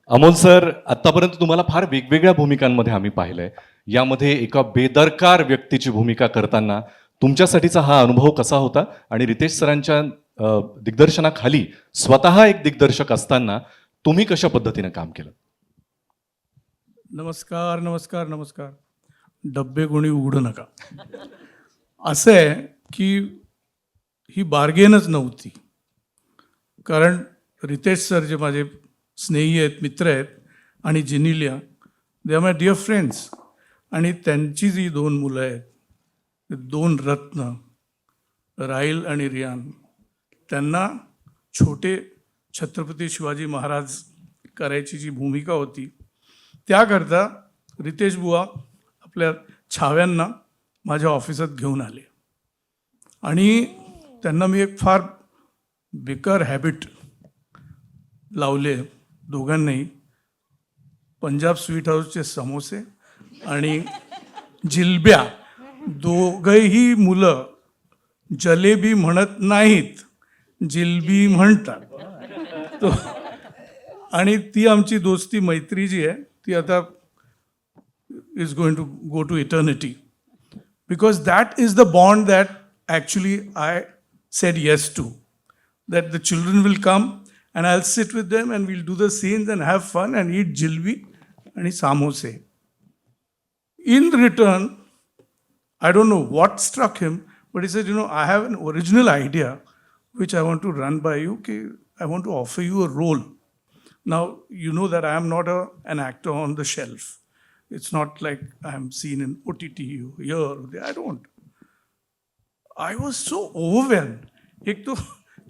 Amol sir, आतापर्यंत तुम्हाला फार वेगवेगळ्या भूमिकांमध्ये आम्ही पाहिलंय. यामध्ये एका बेदरकार व्यक्तीची भूमिका करताना तुमच्यासाठीचा हा अनुभव कसा होता आणि रितेश सरांच्या दिग्दर्शनाखाली स्वतः एक दिग्दर्शक असताना तुम्ही कशा पद्धतीने काम केलं? नमस्कार नमस्कार नमस्कार. डब्बे कोणी उघडू नका. असं आहे की ही बार्गेनच नव्हती. कारण रितेश सर जे माझे स्नेही आहेत, मित्र आहेत, आणि Genelia, they are my dear friends. आणि त्यांची जी दोन मुलं आहेत, दोन रत्न, राहिल आणि रियान, त्यांना छोटे छत्रपती शिवाजी महाराज करायची जी भूमिका होती, त्याकरता रितेश बुवा आपल्या छाव्यांना माझ्या ऑफिसात घेऊन आले. आणि त्यांना मी एक फार बेकार हॅबिट लावले दोघांनाही. पंजाब स्वीट हाऊसचे समोसे आणि जिलब्या, दोघंही मुलं जलेबी म्हणत नाहीत, जिलबी म्हणतात. तो आणि ती आमची दोस्ती, मैत्री जी आहे ती आता is going to go to eternity, because that is the bond that actually I said yes to. that the children will come and I'll sit with them and we'll do the scenes and have fun and eat jilbi and samose. In return, I don't know what struck him, but he said, you know, I have an original idea which I want to run by you. I want to offer you a role. Now, you know that I am not an actor on the shelf. It's not like I am seen in OTT here or there. I don't. I was so overwhelmed. एक तो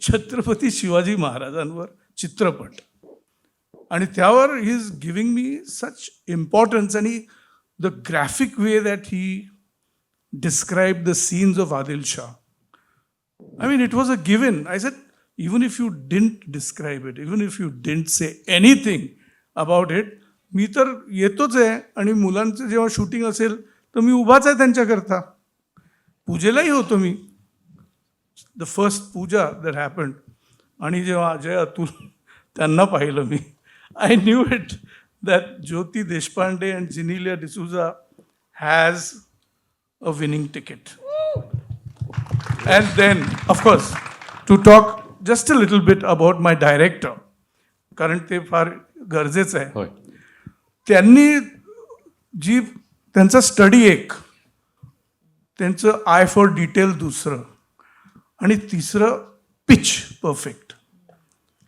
छत्रपती शिवाजी महाराजांवर चित्रपट, आणि त्यावर he is giving me such importance. आणि the graphic way that he describe the scenes of Adil Shah, I mean, it was a given. I said, even if you didn't describe it, even if you didn't say anything about it, मी तर येतोच आहे. आणि मुलांचं जेव्हा shooting असेल तर मी उभाच आहे त्यांच्याकरता. पूजेलाही होतो मी. The first puja that happened, आणि जेव्हा अजय अतुल त्यांना पाहिलं मी, I knew it that Jyoti Deshpande and Genelia D'Souza has a winning ticket. And then of course to talk just a little bit about my director, कारण ते फार गरजेचं आहे. त्यांनी जी त्यांचा स्टडी एक, त्यांचं आय फॉर डिटेल दुसरं, आणि तिसरं पिच परफेक्ट.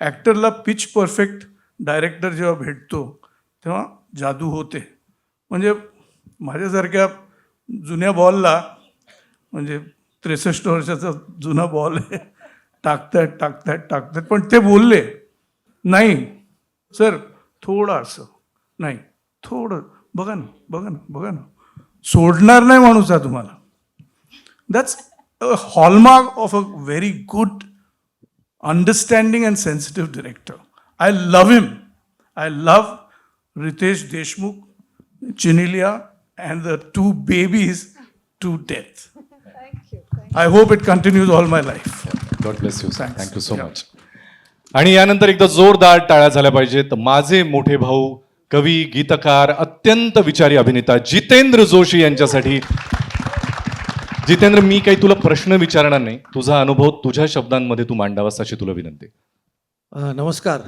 ॲक्टरला पिच परफेक्ट डायरेक्टर जेव्हा भेटतो तेव्हा जादू होते. म्हणजे माझ्यासारख्या जुन्या बॉलला, म्हणजे 63 वर्षाचा जुना बॉल आहे, टाकतायत, पण ते बोलले नाही सर थोडं असं नाही, थोडं बघा ना, सोडणार नाही माणूस हा तुम्हाला. That's a hallmark of a very good, understanding and sensitive director. I love him. I love Ritesh Deshmukh, Chinilia, and the two babies to death. Thank you. I hope it continues all my life. God bless you. Thanks. Thank you so much. आणि यानंतर एकदा जोरदार टाळ्या झाल्या पाहिजेत माझे मोठे भाऊ, कवी, गीतकार, अत्यंत विचारी अभिनेता जितेंद्र जोशी यांच्यासाठी. जितेंद्र, मी काही तुला प्रश्न विचारणार नाही, तुझा अनुभव तुझ्या शब्दांमध्ये तू मांडावास अशी तुला विनंती. नमस्कार.